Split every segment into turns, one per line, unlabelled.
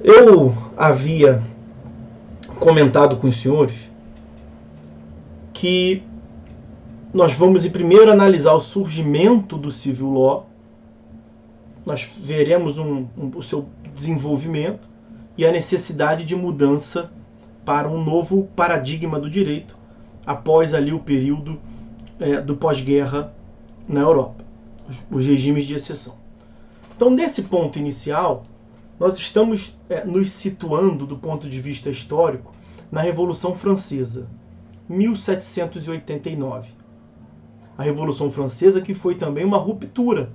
Eu havia comentado com os senhores que nós vamos primeiro analisar o surgimento do Civil Law, nós veremos o seu desenvolvimento e a necessidade de mudança para um novo paradigma do direito após ali o período do pós-guerra na Europa, os regimes de exceção. Então, nesse ponto inicial, nós estamos nos situando do ponto de vista histórico na Revolução Francesa, 1789. A Revolução Francesa que foi também uma ruptura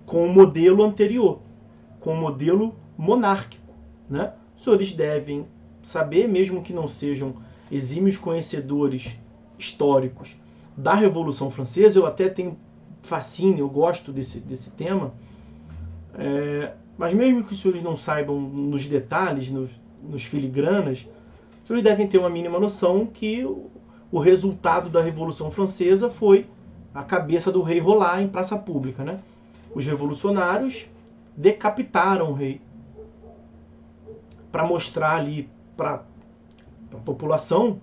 com o modelo anterior, com o modelo monárquico, né? Os senhores devem saber, mesmo que não sejam exímios conhecedores históricos da Revolução Francesa, eu até tenho fascínio, eu gosto desse tema, mas mesmo que os senhores não saibam nos detalhes, nos filigranas, os senhores devem ter uma mínima noção que o resultado da Revolução Francesa foi a cabeça do rei rolar em praça pública, né? Os revolucionários decapitaram o rei para mostrar ali para a população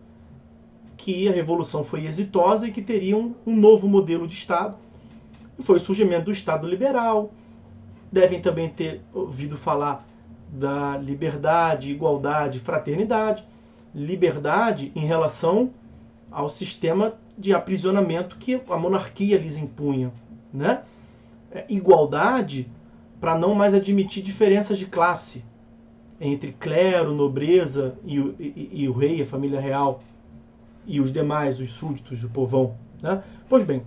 que a revolução foi exitosa e que teriam um novo modelo de Estado. E foi o surgimento do Estado liberal. Devem também ter ouvido falar da liberdade, igualdade, fraternidade. Liberdade em relação ao sistema de aprisionamento que a monarquia lhes impunha, né? Igualdade para não mais admitir diferenças de classe entre clero, nobreza e o rei, a família real, e os demais, os súditos, o povão, né? Pois bem,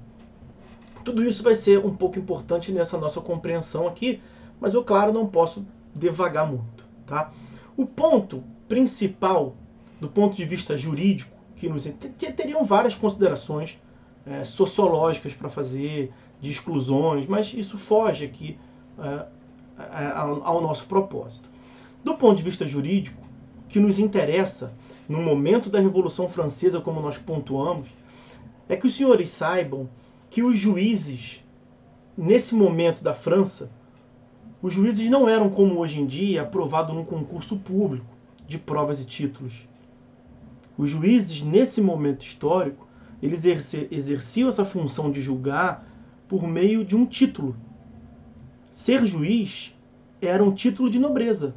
tudo isso vai ser um pouco importante nessa nossa compreensão aqui, mas eu, claro, não posso devagar muito, tá? O ponto principal, do ponto de vista jurídico, que teriam várias considerações sociológicas para fazer, de exclusões, mas isso foge aqui ao nosso propósito. Do ponto de vista jurídico, o que nos interessa no momento da Revolução Francesa, como nós pontuamos, é que os senhores saibam que os juízes, nesse momento da França, os juízes não eram, como hoje em dia, aprovados num concurso público de provas e títulos. Os juízes, nesse momento histórico, eles exerciam essa função de julgar por meio de um título. Ser juiz era um título de nobreza,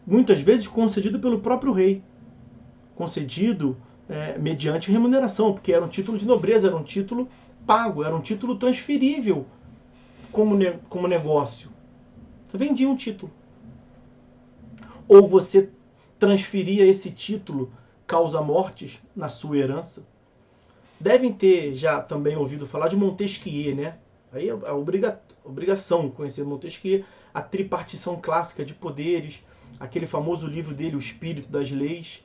muitas vezes concedido pelo próprio rei, concedido mediante remuneração, porque era um título de nobreza, era um título pago, era um título transferível como negócio. Você vendia um título. Ou você transferia esse título causa-mortes na sua herança. Devem ter já também ouvido falar de Montesquieu, né? Aí é obrigação conhecer Montesquieu, a tripartição clássica de poderes, aquele famoso livro dele, O Espírito das Leis.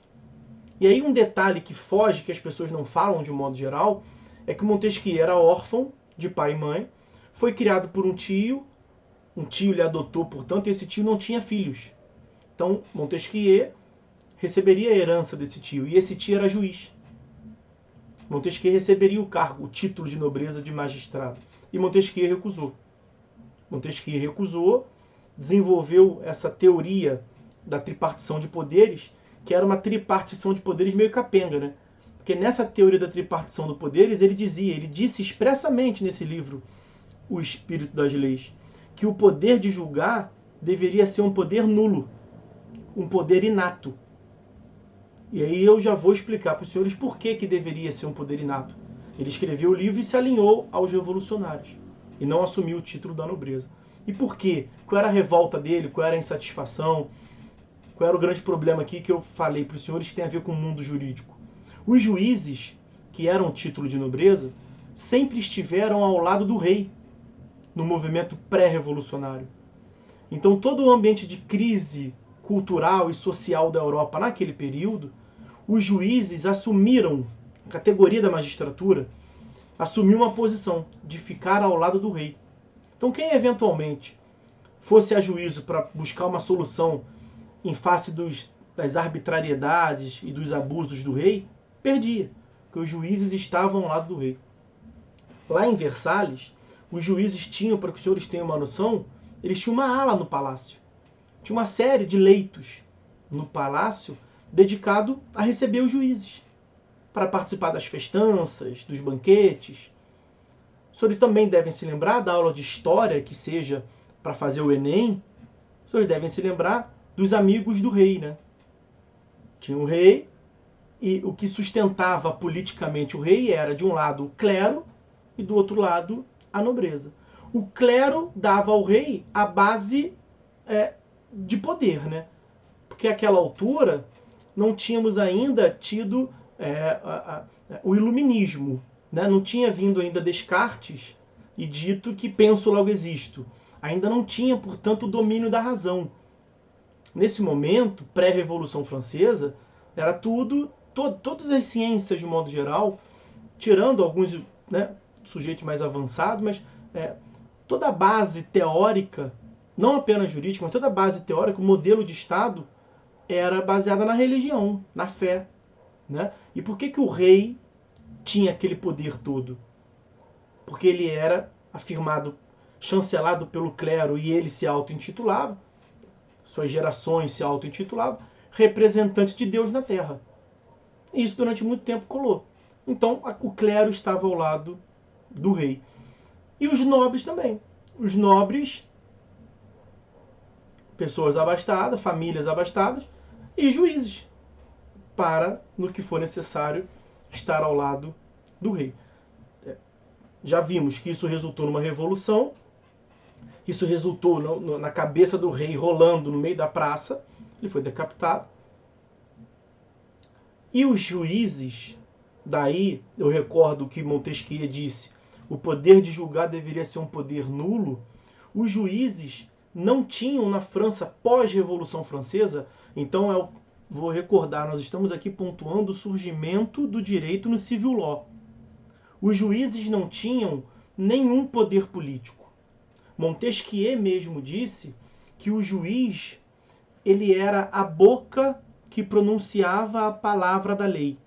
E aí um detalhe que foge, que as pessoas não falam de um modo geral, é que Montesquieu era órfão de pai e mãe, foi criado por um tio lhe adotou, portanto, e esse tio não tinha filhos. Então, Montesquieu receberia a herança desse tio, e esse tio era juiz. Montesquieu receberia o cargo, o título de nobreza de magistrado, e Montesquieu recusou. Montesquieu recusou, desenvolveu essa teoria da tripartição de poderes, que era uma tripartição de poderes meio capenga, né? Porque nessa teoria da tripartição de poderes, ele disse expressamente nesse livro, O Espírito das Leis, que o poder de julgar deveria ser um poder nulo, um poder inato. E aí eu já vou explicar para os senhores por que deveria ser um poder inato. Ele escreveu o livro e se alinhou aos revolucionários, e não assumiu o título da nobreza. E por quê? Qual era a revolta dele? Qual era a insatisfação? Qual era o grande problema aqui que eu falei para os senhores que tem a ver com o mundo jurídico? Os juízes, que eram título de nobreza, sempre estiveram ao lado do rei, no movimento pré-revolucionário. Então todo o ambiente de crise cultural e social da Europa naquele período, os juízes assumiram, a categoria da magistratura, assumiu uma posição de ficar ao lado do rei. Então quem eventualmente fosse a juízo para buscar uma solução em face das arbitrariedades e dos abusos do rei, perdia, porque os juízes estavam ao lado do rei. Lá em Versalhes, os juízes tinham, para que os senhores tenham uma noção, eles tinham uma ala no palácio. tinha uma série de leitos no palácio dedicado a receber os juízes, para participar das festanças, dos banquetes. Os senhores também devem se lembrar da aula de história, que seja para fazer o Enem. Os senhores devem se lembrar dos amigos do rei, né? Tinha o rei, e o que sustentava politicamente o rei era, de um lado, o clero e do outro lado, a nobreza. O clero dava ao rei a base de poder, né? Porque àquela altura não tínhamos ainda tido o iluminismo, né? Não tinha vindo ainda Descartes e dito que penso logo existo. Ainda não tinha, portanto, o domínio da razão. Nesse momento, pré-Revolução Francesa, era todas as ciências de modo geral, tirando alguns, né, sujeitos mais avançados, mas toda a base teórica, não apenas jurídica, mas toda a base teórica, o modelo de Estado, era baseada na religião, na fé. Né? E por que o rei tinha aquele poder todo? Porque ele era afirmado, chancelado pelo clero, e ele se auto-intitulava, suas gerações se auto-intitulavam, representante de Deus na Terra. E isso durante muito tempo colou. Então o clero estava ao lado do rei. E os nobres também. Os nobres, pessoas abastadas, famílias abastadas, e juízes, para, no que for necessário, estar ao lado do rei. Já vimos que isso resultou numa revolução, isso resultou na cabeça do rei rolando no meio da praça, ele foi decapitado. E os juízes, daí eu recordo que Montesquieu disse, o poder de julgar deveria ser um poder nulo. Os juízes não tinham na França pós-Revolução Francesa, então vou recordar, nós estamos aqui pontuando o surgimento do direito no civil law. Os juízes não tinham nenhum poder político. Montesquieu mesmo disse que o juiz, ele era a boca que pronunciava a palavra da lei.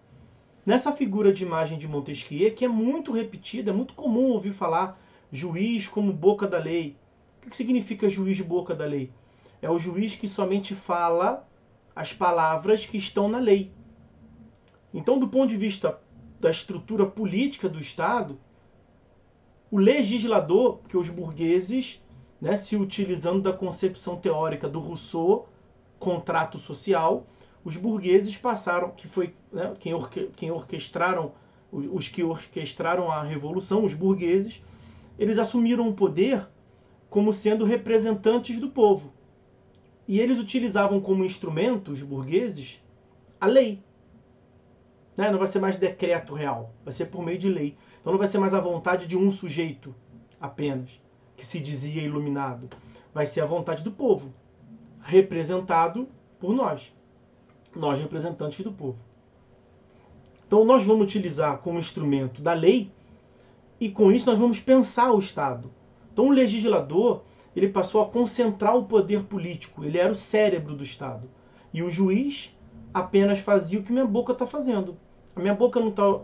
Nessa figura de imagem de Montesquieu, que é muito repetida, é muito comum ouvir falar juiz como boca da lei. O que significa juiz de boca da lei? É o juiz que somente fala as palavras que estão na lei. Então, do ponto de vista da estrutura política do Estado, o legislador, que os burgueses, né, se utilizando da concepção teórica do Rousseau, contrato social, os burgueses passaram, que foi, né, quem orquestraram, os que orquestraram a revolução, os burgueses, eles assumiram o poder como sendo representantes do povo. E eles utilizavam como instrumento, os burgueses, a lei. Né? Não vai ser mais decreto real, vai ser por meio de lei. Então não vai ser mais a vontade de um sujeito apenas, que se dizia iluminado. Vai ser a vontade do povo, representado por nós representantes do povo. Então nós vamos utilizar como instrumento da lei, e com isso nós vamos pensar o Estado. Então o legislador, ele passou a concentrar o poder político, ele era o cérebro do Estado. E o juiz apenas fazia o que minha boca está fazendo. A minha boca não está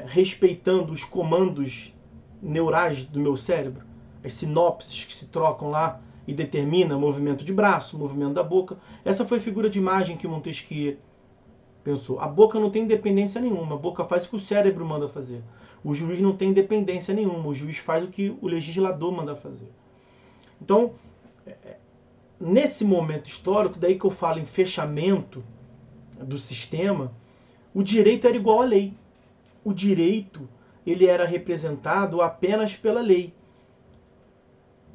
respeitando os comandos neurais do meu cérebro, as sinapses que se trocam lá e determina movimento de braço, movimento da boca. Essa foi a figura de imagem que Montesquieu pensou. A boca não tem independência nenhuma, a boca faz o que o cérebro manda fazer. O juiz não tem independência nenhuma, o juiz faz o que o legislador manda fazer. Então, nesse momento histórico, daí que eu falo em fechamento do sistema, o direito era igual à lei. O direito, ele era representado apenas pela lei.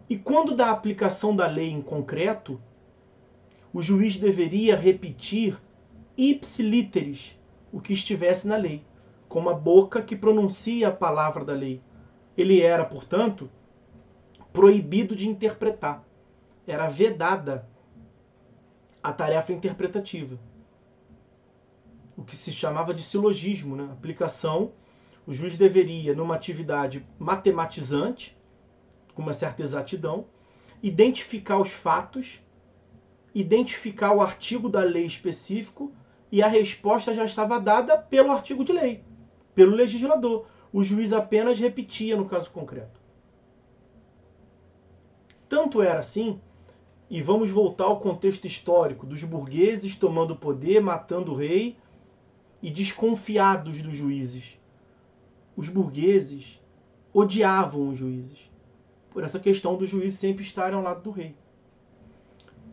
E quando da aplicação da lei em concreto, o juiz deveria repetir ipsiliteris o que estivesse na lei, como a boca que pronuncia a palavra da lei. Ele era, portanto, proibido de interpretar. Era vedada a tarefa interpretativa. O que se chamava de silogismo, né? Aplicação, o juiz deveria, numa atividade matematizante, com uma certa exatidão, identificar os fatos, identificar o artigo da lei específico, e a resposta já estava dada pelo artigo de lei, pelo legislador. O juiz apenas repetia no caso concreto. Tanto era assim e vamos voltar ao contexto histórico dos burgueses tomando o poder, matando o rei e desconfiados dos juízes. Os burgueses odiavam os juízes, por essa questão dos juízes sempre estarem ao lado do rei.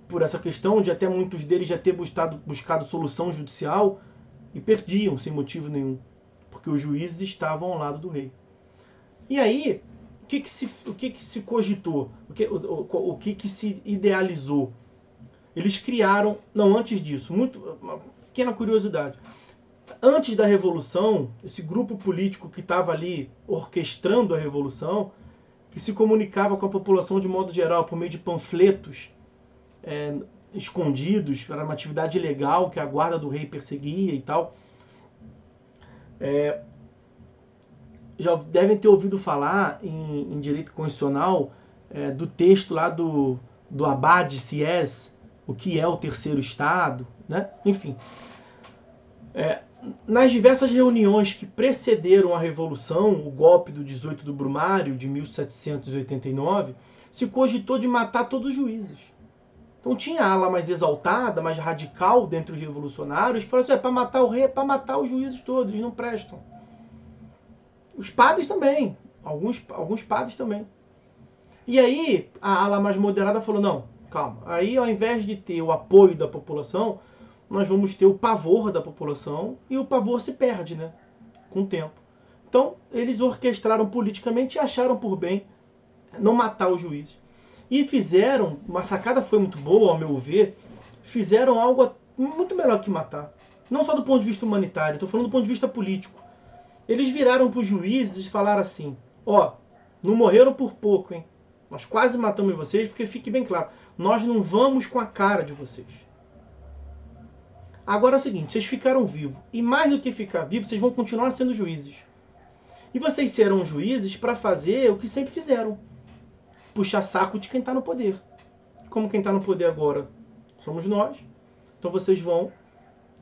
Por essa questão de até muitos deles já ter buscado solução judicial e perdiam sem motivo nenhum, porque os juízes estavam ao lado do rei. E aí, o que se cogitou? O que se idealizou? Eles criaram... Não, antes disso, uma pequena curiosidade. Antes da Revolução, esse grupo político que estava ali orquestrando a Revolução, que se comunicava com a população de modo geral por meio de panfletos escondidos, era uma atividade ilegal que a guarda do rei perseguia e tal. Já devem ter ouvido falar em direito constitucional do texto lá do Abad Sieyès, o que é o terceiro estado, né? Enfim. Nas diversas reuniões que precederam a Revolução, o golpe do 18 do Brumário, de 1789, se cogitou de matar todos os juízes. Então tinha a ala mais exaltada, mais radical dentre os revolucionários, que falou assim, para matar o rei, é para matar os juízes todos, eles não prestam. Os padres também, alguns padres também. E aí a ala mais moderada falou, não, calma, aí ao invés de ter o apoio da população, nós vamos ter o pavor da população, e o pavor se perde, né, com o tempo. Então eles orquestraram politicamente e acharam por bem não matar os juízes. E fizeram, uma sacada foi muito boa, ao meu ver, fizeram algo muito melhor que matar. Não só do ponto de vista humanitário, estou falando do ponto de vista político. Eles viraram para os juízes e falaram assim, não morreram por pouco, hein? Nós quase matamos vocês, porque fique bem claro, nós não vamos com a cara de vocês. Agora é o seguinte, vocês ficaram vivos, e mais do que ficar vivos, vocês vão continuar sendo juízes. E vocês serão juízes para fazer o que sempre fizeram. Puxar saco de quem está no poder. Como quem está no poder agora somos nós, então vocês vão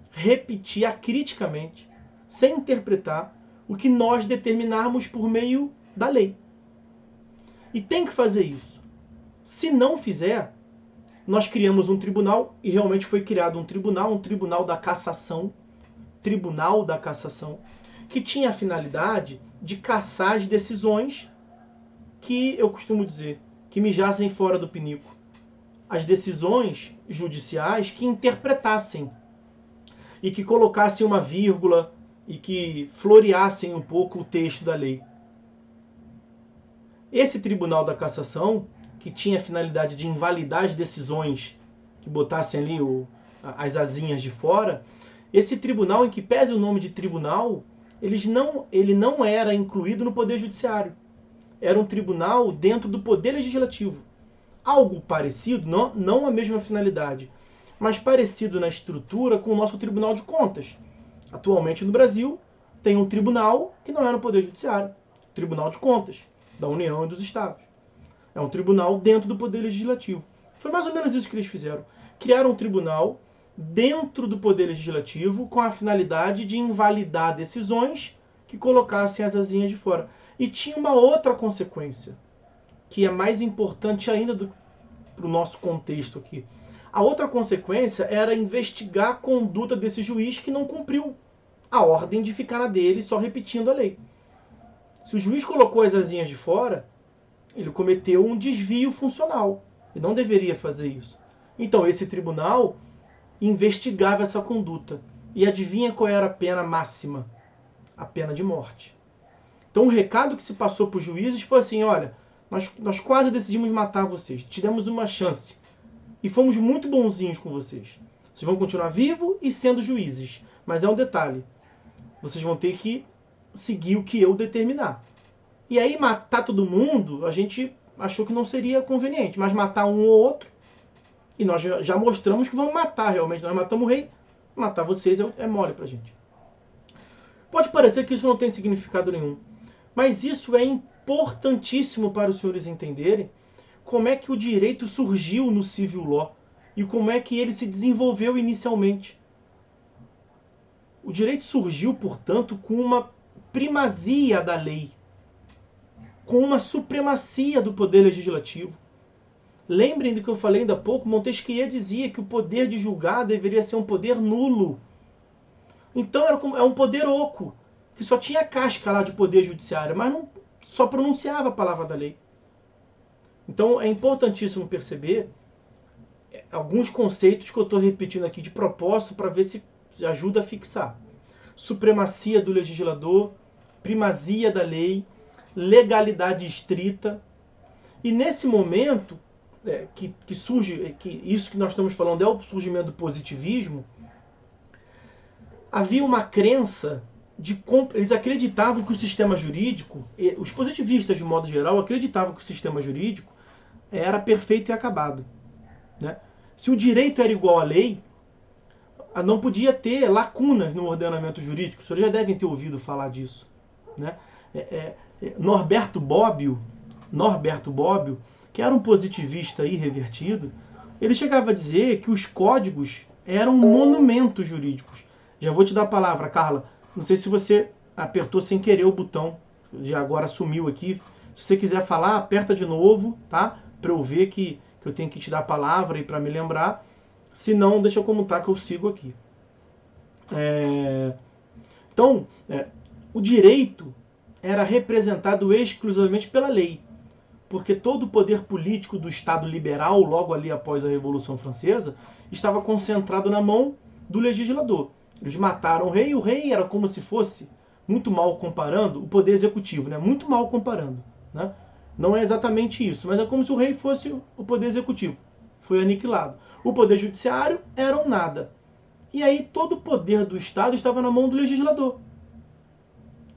repetir acriticamente, sem interpretar, o que nós determinarmos por meio da lei. E tem que fazer isso. Se não fizer, nós criamos um tribunal, e realmente foi criado um tribunal da cassação, que tinha a finalidade de cassar as decisões que eu costumo dizer, que me jazem fora do pinico. As decisões judiciais que interpretassem e que colocassem uma vírgula e que floreassem um pouco o texto da lei. Esse Tribunal da Cassação, que tinha a finalidade de invalidar as decisões que botassem ali as asinhas de fora, esse tribunal, em que pese o nome de tribunal, ele não era incluído no Poder Judiciário. Era um tribunal dentro do Poder Legislativo. Algo parecido, não a mesma finalidade, mas parecido na estrutura com o nosso Tribunal de Contas. Atualmente no Brasil, tem um tribunal que não é no Poder Judiciário, Tribunal de Contas, da União e dos Estados. É um tribunal dentro do Poder Legislativo. Foi mais ou menos isso que eles fizeram. Criaram um tribunal dentro do Poder Legislativo com a finalidade de invalidar decisões que colocassem as asinhas de fora. E tinha uma outra consequência, que é mais importante ainda para o nosso contexto aqui. A outra consequência era investigar a conduta desse juiz que não cumpriu a ordem de ficar na dele só repetindo a lei. Se o juiz colocou as asinhas de fora, ele cometeu um desvio funcional. E não deveria fazer isso. Então esse tribunal investigava essa conduta. E adivinha qual era a pena máxima? A pena de morte. Então o recado que se passou para os juízes foi assim, olha, nós quase decidimos matar vocês, te demos uma chance. E fomos muito bonzinhos com vocês. Vocês vão continuar vivos e sendo juízes. Mas é um detalhe, vocês vão ter que seguir o que eu determinar. E aí matar todo mundo, a gente achou que não seria conveniente, mas matar um ou outro, e nós já mostramos que vamos matar realmente, nós matamos o rei, matar vocês é mole pra gente. Pode parecer que isso não tem significado nenhum, mas isso é importantíssimo para os senhores entenderem como é que o direito surgiu no civil law e como é que ele se desenvolveu inicialmente. O direito surgiu, portanto, com uma primazia da lei, com uma supremacia do poder legislativo. Lembrem do que eu falei ainda há pouco, Montesquieu dizia que o poder de julgar deveria ser um poder nulo. Então é um poder oco, que só tinha casca lá de poder judiciário, mas não só pronunciava a palavra da lei. Então é importantíssimo perceber alguns conceitos que eu estou repetindo aqui de propósito para ver se ajuda a fixar. Supremacia do legislador, primazia da lei, legalidade estrita. E nesse momento que surge, que isso que nós estamos falando é o surgimento do positivismo, havia uma crença eles acreditavam que o sistema jurídico, os positivistas de modo geral acreditavam que o sistema jurídico era perfeito e acabado, né? Se o direito era igual à lei, não podia ter lacunas no ordenamento jurídico. Os senhores já devem ter ouvido falar disso, né? Norberto Bobbio, que era um positivista irrevertido, ele chegava a dizer que os códigos eram monumentos jurídicos. Já vou te dar a palavra, Carla. Não sei se você apertou sem querer o botão, já agora sumiu aqui. Se você quiser falar, aperta de novo, tá? Para eu ver que eu tenho que te dar a palavra e para me lembrar. Se não, deixa como tá que eu sigo aqui. Então, o direito era representado exclusivamente pela lei, porque todo o poder político do Estado liberal, logo ali após a Revolução Francesa, estava concentrado na mão do legislador. Eles mataram o rei era como se fosse, muito mal comparando, o poder executivo, né? Muito mal comparando, né? Não é exatamente isso, mas é como se o rei fosse o poder executivo. Foi aniquilado. O poder judiciário era um nada. E aí todo o poder do Estado estava na mão do legislador.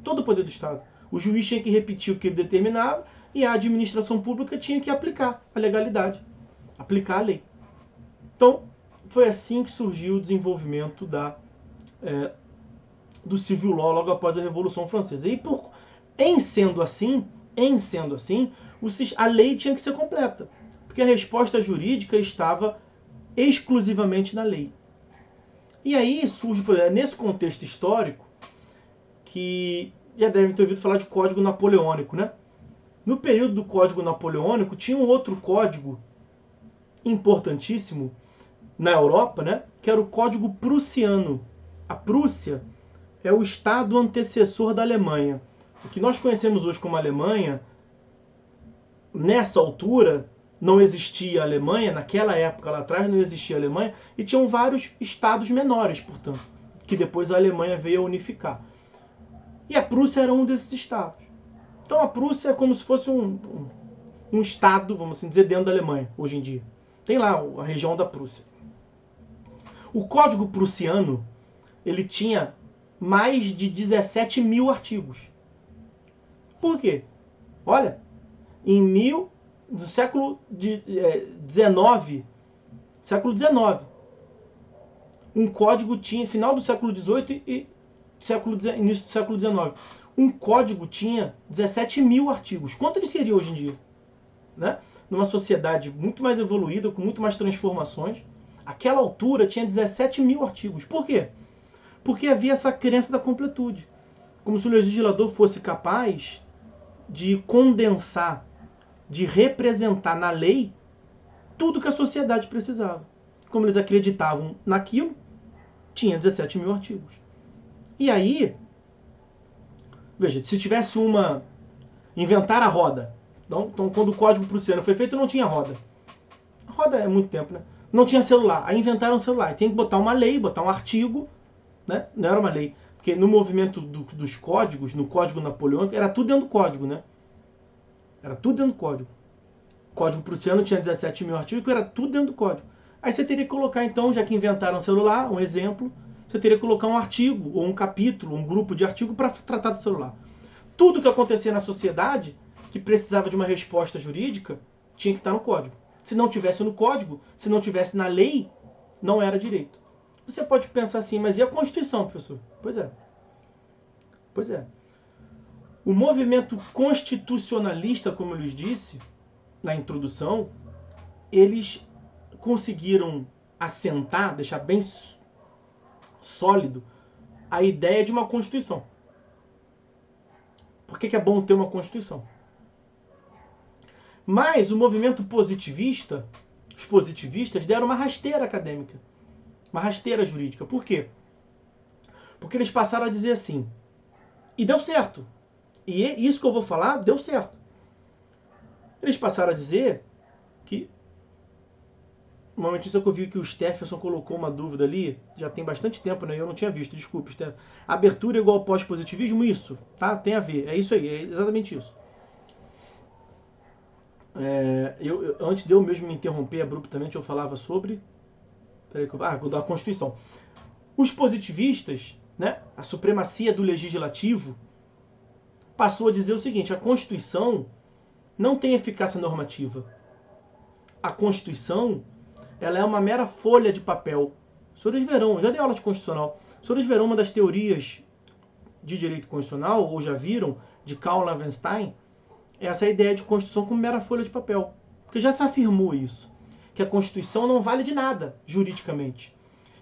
Todo o poder do Estado. O juiz tinha que repetir o que ele determinava e a administração pública tinha que aplicar a legalidade, aplicar a lei. Então, foi assim que surgiu o desenvolvimento do civil law logo após a Revolução Francesa. E em sendo assim, a lei tinha que ser completa, porque a resposta jurídica estava exclusivamente na lei. E aí surge, nesse contexto histórico, que já devem ter ouvido falar de Código Napoleônico, né? No período do Código Napoleônico, tinha um outro código importantíssimo na Europa, né? Que era o Código Prussiano. A Prússia é o estado antecessor da Alemanha. O que nós conhecemos hoje como Alemanha, nessa altura, não existia a Alemanha, naquela época lá atrás não existia a Alemanha, e tinham vários estados menores, portanto, que depois a Alemanha veio a unificar. E a Prússia era um desses estados. Então a Prússia é como se fosse um estado, vamos assim dizer, dentro da Alemanha, hoje em dia. Tem lá a região da Prússia. O Código Prussiano, ele tinha mais de 17 mil artigos. Por quê? Olha, no século XIX, um código tinha, final do século XVIII e início do século XIX, um código tinha 17 mil artigos. Quanto ele seria hoje em dia? Né? Numa sociedade muito mais evoluída, com muito mais transformações, aquela altura tinha 17 mil artigos. Por quê? Porque havia essa crença da completude. Como se o legislador fosse capaz de condensar, de representar na lei tudo que a sociedade precisava. Como eles acreditavam naquilo, tinha 17 mil artigos. E aí, veja, se tivesse inventar a roda. Então, quando o Código Prussiano foi feito, não tinha roda. A roda é muito tempo, né? Não tinha celular. Aí inventaram o celular. E tem que botar uma lei, botar um artigo, né? Não era uma lei. Porque no movimento dos códigos, no Código Napoleônico, era tudo dentro do código, né? Era tudo dentro do código. O Código Prussiano tinha 17 mil artigos, era tudo dentro do código. Aí você teria que colocar, então, já que inventaram o celular, um exemplo, você teria que colocar um artigo, ou um capítulo, um grupo de artigo para tratar do celular. Tudo que acontecia na sociedade, que precisava de uma resposta jurídica, tinha que estar no código. Se não tivesse no código, se não tivesse na lei, não era direito. Você pode pensar assim, mas e a Constituição, professor? Pois é. Pois é. O movimento constitucionalista, como eu lhes disse na introdução, eles conseguiram assentar, deixar bem sólido a ideia de uma Constituição. Por que é bom ter uma Constituição? Mas o movimento positivista, os positivistas deram uma rasteira acadêmica, uma rasteira jurídica. Por quê? Porque eles passaram a dizer assim, e deu certo. E isso que eu vou falar deu certo. Eles passaram a dizer que, uma notícia que eu vi que o Stephenson colocou uma dúvida ali, já tem bastante tempo, né? Eu não tinha visto, desculpe, Stephenson. Abertura igual ao pós-positivismo, isso, tá? Tem a ver, é isso aí, é exatamente isso. Antes de eu mesmo me interromper abruptamente, eu falava sobre... da Constituição. Os positivistas, né, a supremacia do legislativo, passou a dizer o seguinte, a Constituição não tem eficácia normativa. A Constituição, ela é uma mera folha de papel. Os senhores verão, já dei aula de constitucional, os senhores verão uma das teorias de direito constitucional, ou já viram, de Karl Loewenstein, essa ideia de Constituição como mera folha de papel. Porque já se afirmou isso, que a Constituição não vale de nada, juridicamente.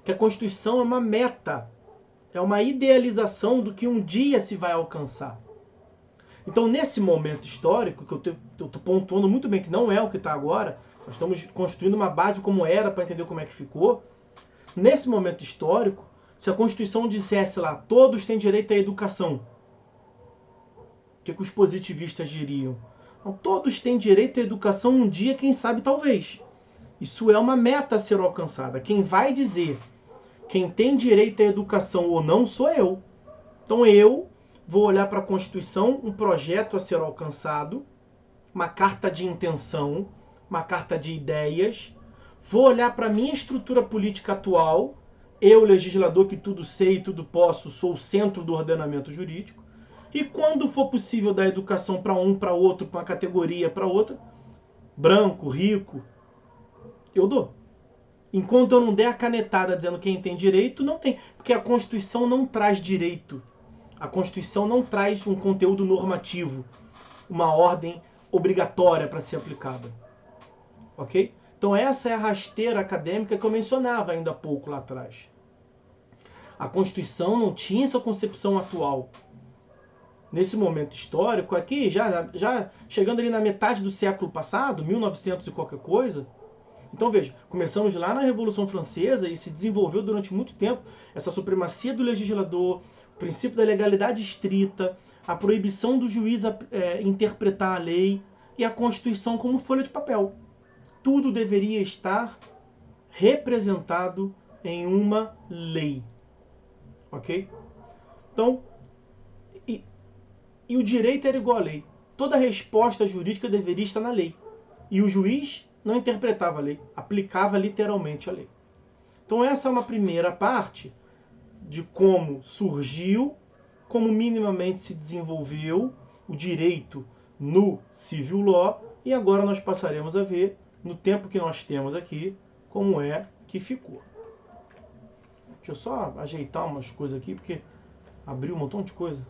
Que a Constituição é uma meta, é uma idealização do que um dia se vai alcançar. Então, nesse momento histórico, que eu estou pontuando muito bem que não é o que está agora, nós estamos construindo uma base como era para entender como é que ficou. Nesse momento histórico, se a Constituição dissesse lá, todos têm direito à educação, o que os positivistas diriam? Então, todos têm direito à educação um dia, quem sabe, talvez. Isso é uma meta a ser alcançada. Quem vai dizer quem tem direito à educação ou não sou eu. Então eu vou olhar para a Constituição, um projeto a ser alcançado, uma carta de intenção, uma carta de ideias, vou olhar para a minha estrutura política atual, eu, legislador que tudo sei e tudo posso, sou o centro do ordenamento jurídico, e quando for possível dar educação para um, para outro, para uma categoria, para outra, branco, rico, eu dou. Enquanto eu não der a canetada dizendo quem tem direito, não tem. Porque a Constituição não traz direito. A Constituição não traz um conteúdo normativo, uma ordem obrigatória para ser aplicada. Ok? Então essa é a rasteira acadêmica que eu mencionava ainda há pouco lá atrás. A Constituição não tinha essa concepção atual. Nesse momento histórico aqui, já chegando ali na metade do século passado, 1900 e qualquer coisa. Então veja, começamos lá na Revolução Francesa e se desenvolveu durante muito tempo essa supremacia do legislador, o princípio da legalidade estrita, a proibição do juiz interpretar a lei e a Constituição como folha de papel. Tudo deveria estar representado em uma lei. Ok? Então, e o direito era igual à lei. Toda resposta jurídica deveria estar na lei. E o juiz não interpretava a lei, aplicava literalmente a lei. Então essa é uma primeira parte de como surgiu, como minimamente se desenvolveu o direito no civil law, e agora nós passaremos a ver, no tempo que nós temos aqui, como é que ficou. Deixa eu só ajeitar umas coisas aqui, porque abriu um montão de coisa.